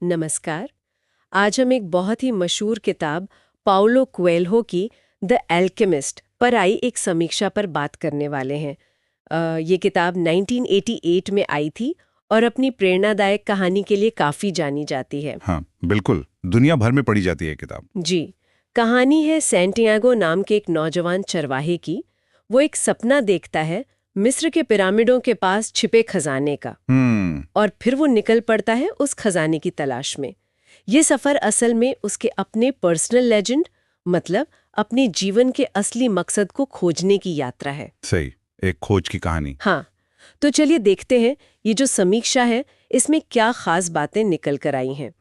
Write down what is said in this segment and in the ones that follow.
नमस्कार। आज हम एक बहुत ही मशहूर किताब पाउलो कोएल्हो की द एल्केमिस्ट पर आई एक समीक्षा पर बात करने वाले हैं। ये किताब 1988 में आई थी और अपनी प्रेरणादायक कहानी के लिए काफ़ी जानी जाती है। हाँ, बिल्कुल। दुनिया भर में पढ़ी जाती है किताब। जी, कहानी है सैंटियागो नाम के एक नौजवान चरवाहे की। वो एक सपना देखता है मिस्र के पिरामिडों के पास छिपे खजाने का, और फिर वो निकल पड़ता है उस खजाने की तलाश में। ये सफर असल में उसके अपने पर्सनल लेजेंड, मतलब अपने जीवन के असली मकसद को खोजने की यात्रा है। सही, एक खोज की कहानी। हाँ, तो चलिए देखते हैं ये जो समीक्षा है इसमें क्या खास बातें निकल कर आई हैं।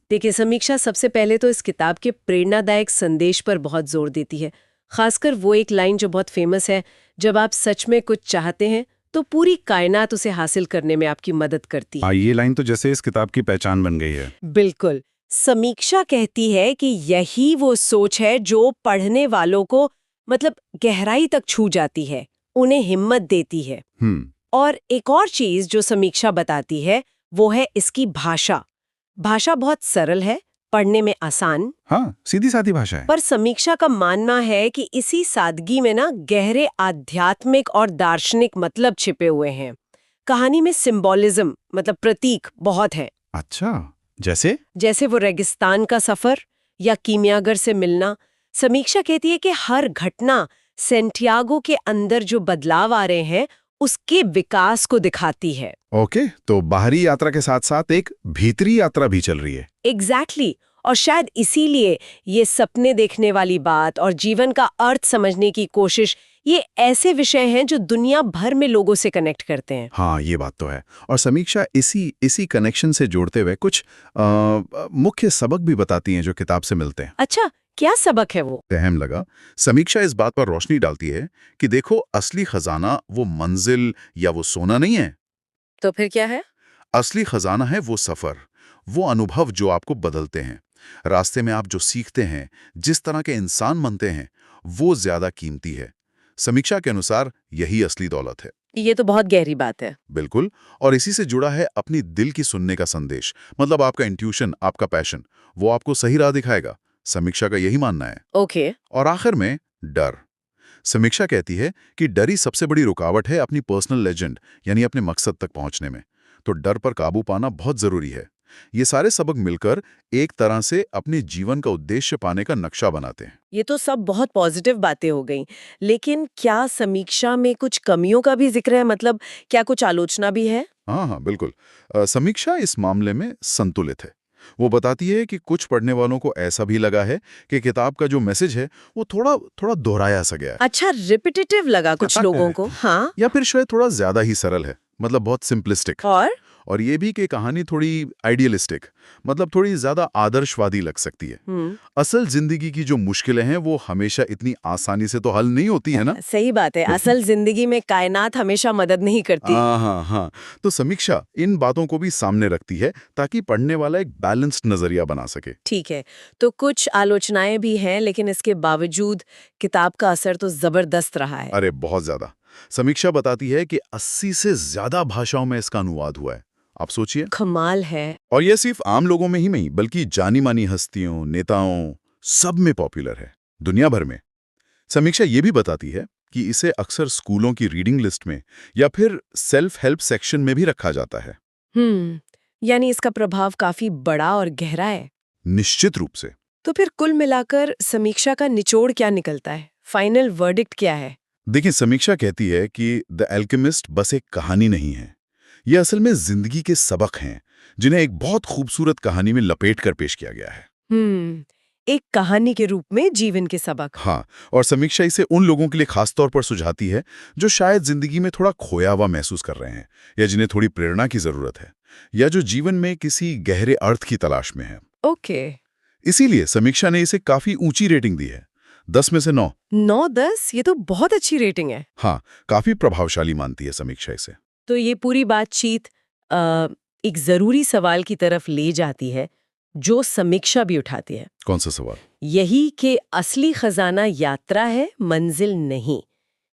देखिए, समीक्षा सबसे पहले तो इस किताब के प्रेरणादायक संदेश पर बहुत जोर देती है। खासकर वो एक लाइन जो बहुत फेमस है, जब आप सच में कुछ चाहते हैं तो पूरी कायनात उसे हासिल करने में आपकी मदद करती है। ये लाइन तो जैसे इस किताब की पहचान बन गई है। बिल्कुल। समीक्षा कहती है कि यही वो सोच है जो पढ़ने वालों को मतलब गहराई तक छू जाती है, उन्हें हिम्मत देती है। और एक और चीज जो समीक्षा बताती है वो है इसकी भाषा। भाषा बहुत सरल है, पढ़ने में आसान। हाँ, सीधी सादी भाषा है। पर समीक्षा का मानना है कि इसी सादगी में ना गहरे आध्यात्मिक और दार्शनिक मतलब छिपे हुए हैं। कहानी में सिंबॉलिज्म मतलब प्रतीक बहुत है। अच्छा, जैसे वो रेगिस्तान का सफर या कीमियागर से मिलना। समीक्षा कहती है कि हर घटना सैंटियागो के अंदर जो बदलाव आ रहे हैं उसके विकास को दिखाती है। ओके, तो बाहरी यात्रा के साथ साथ एक भीतरी यात्रा भी चल रही है। एग्जैक्टली। और शायद इसीलिए ये सपने देखने वाली बात और जीवन का अर्थ समझने की कोशिश, ये ऐसे विषय हैं जो दुनिया भर में लोगों से कनेक्ट करते हैं। हाँ, ये बात तो है। और समीक्षा इसी कनेक्शन से जोड़ते हुए कुछ मुख्य सबक भी बताती हैं जो किताब से मिलते हैं। अच्छा, क्या सबक है वो? अहम लगा। समीक्षा इस बात पर रोशनी डालती है कि देखो, असली खजाना वो मंजिल या वो सोना नहीं है। तो फिर क्या है? असली खजाना है वो सफर, वो अनुभव जो आपको बदलते हैं। रास्ते में आप जो सीखते हैं, जिस तरह के इंसान बनते हैं, वो ज्यादा कीमती है। समीक्षा के अनुसार यही असली दौलत है। ये तो बहुत गहरी बात है। बिल्कुल। और इसी से जुड़ा है अपनी दिल की सुनने का संदेश, मतलब आपका इंट्यूशन, आपका पैशन, वो आपको सही राह दिखाएगा। समीक्षा का यही मानना है। ओके। और आखिर में डर। समीक्षा कहती है कि डर ही सबसे बड़ी रुकावट है अपनी पर्सनल लेजेंड, यानी अपने मकसद तक पहुंचने में। तो डर पर काबू पाना बहुत जरूरी है। ये सारे सबक मिलकर एक तरह से अपने जीवन का उद्देश्य पाने का नक्शा बनाते हैं। ये तो सब बहुत पॉजिटिव बातें हो गई, लेकिन क्या समीक्षा में कुछ कमियों का भी जिक्र है? मतलब क्या कुछ आलोचना भी है? हाँ हाँ, बिल्कुल। समीक्षा इस मामले में संतुलित है। वो बताती है कि कुछ पढ़ने वालों को ऐसा भी लगा है कि किताब का जो मैसेज है वो थोड़ा थोड़ा दोहराया सा गया है। अच्छा, रिपीटेटिव लगा कुछ लोगों को। हाँ। या फिर शायद थोड़ा ज्यादा ही सरल है, मतलब बहुत सिंपलिस्टिक। और ये भी कि कहानी थोड़ी आइडियलिस्टिक, मतलब थोड़ी ज्यादा आदर्शवादी लग सकती है। असल जिंदगी की जो मुश्किलें हैं वो हमेशा इतनी आसानी से तो हल नहीं होती है ना। सही बात है, असल जिंदगी में कायनात हमेशा मदद नहीं करती। हाँ हाँ। तो समीक्षा इन बातों को भी सामने रखती है ताकि पढ़ने वाला एक बैलेंस्ड नजरिया बना सके। ठीक है, तो कुछ आलोचनाएं भी हैं, लेकिन इसके बावजूद किताब का असर तो जबरदस्त रहा है। अरे बहुत ज्यादा। समीक्षा बताती है कि 80 से ज्यादा भाषाओं में इसका अनुवाद हुआ है। आप सोचिए। कमाल है। और यह सिर्फ आम लोगों में ही नहीं, बल्कि जानी मानी हस्तियों, नेताओं, सब में पॉपुलर है, दुनिया भर में। समीक्षा ये भी बताती है कि इसे अक्सर स्कूलों की रीडिंग लिस्ट में या फिर सेल्फ हेल्प सेक्शन में भी रखा जाता है। यानी इसका प्रभाव काफी बड़ा और गहरा है। निश्चित रूप से। तो फिर कुल मिलाकर समीक्षा का निचोड़ क्या निकलता है? फाइनल वर्डिक्ट क्या है? देखिए, समीक्षा कहती है कि द एल्केमिस्ट बस एक कहानी नहीं है। ये असल में जिंदगी के सबक हैं, जिन्हें एक बहुत खूबसूरत कहानी में लपेट कर पेश किया गया है। एक कहानी के रूप में जीवन के सबक। हाँ, और समीक्षा इसे उन लोगों के लिए खास तौर पर सुझाती है जो शायद जिंदगी में थोड़ा खोया हुआ महसूस कर रहे हैं, या जिन्हें थोड़ी प्रेरणा की जरूरत है, या जो जीवन में किसी गहरे अर्थ की तलाश में है। ओके। इसीलिए समीक्षा ने इसे काफी ऊंची रेटिंग दी है, 10 में से 9। 9-10, ये तो बहुत अच्छी रेटिंग है। हाँ, काफी प्रभावशाली मानती है समीक्षा इसे। तो ये पूरी बातचीत एक जरूरी सवाल की तरफ ले जाती है जो समीक्षा भी उठाती है। कौन सा सवाल? यही कि असली खजाना यात्रा है, मंजिल नहीं।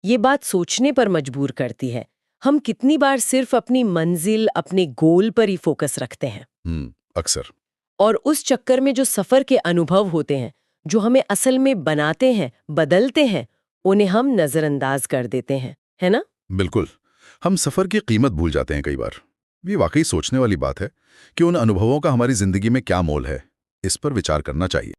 ये बात सोचने पर मजबूर करती है। हम कितनी बार सिर्फ अपनी मंजिल, अपने गोल पर ही फोकस रखते हैं। अक्सर। और उस चक्कर में जो सफर के अनुभव होते हैं, जो हमें असल में बनाते हैं, बदलते हैं, उन्हें हम नजरअंदाज कर देते हैं, है ना? बिल्कुल। हम सफ़र की कीमत भूल जाते हैं कई बार। ये वाकई सोचने वाली बात है कि उन अनुभवों का हमारी ज़िंदगी में क्या मोल है। इस पर विचार करना चाहिए।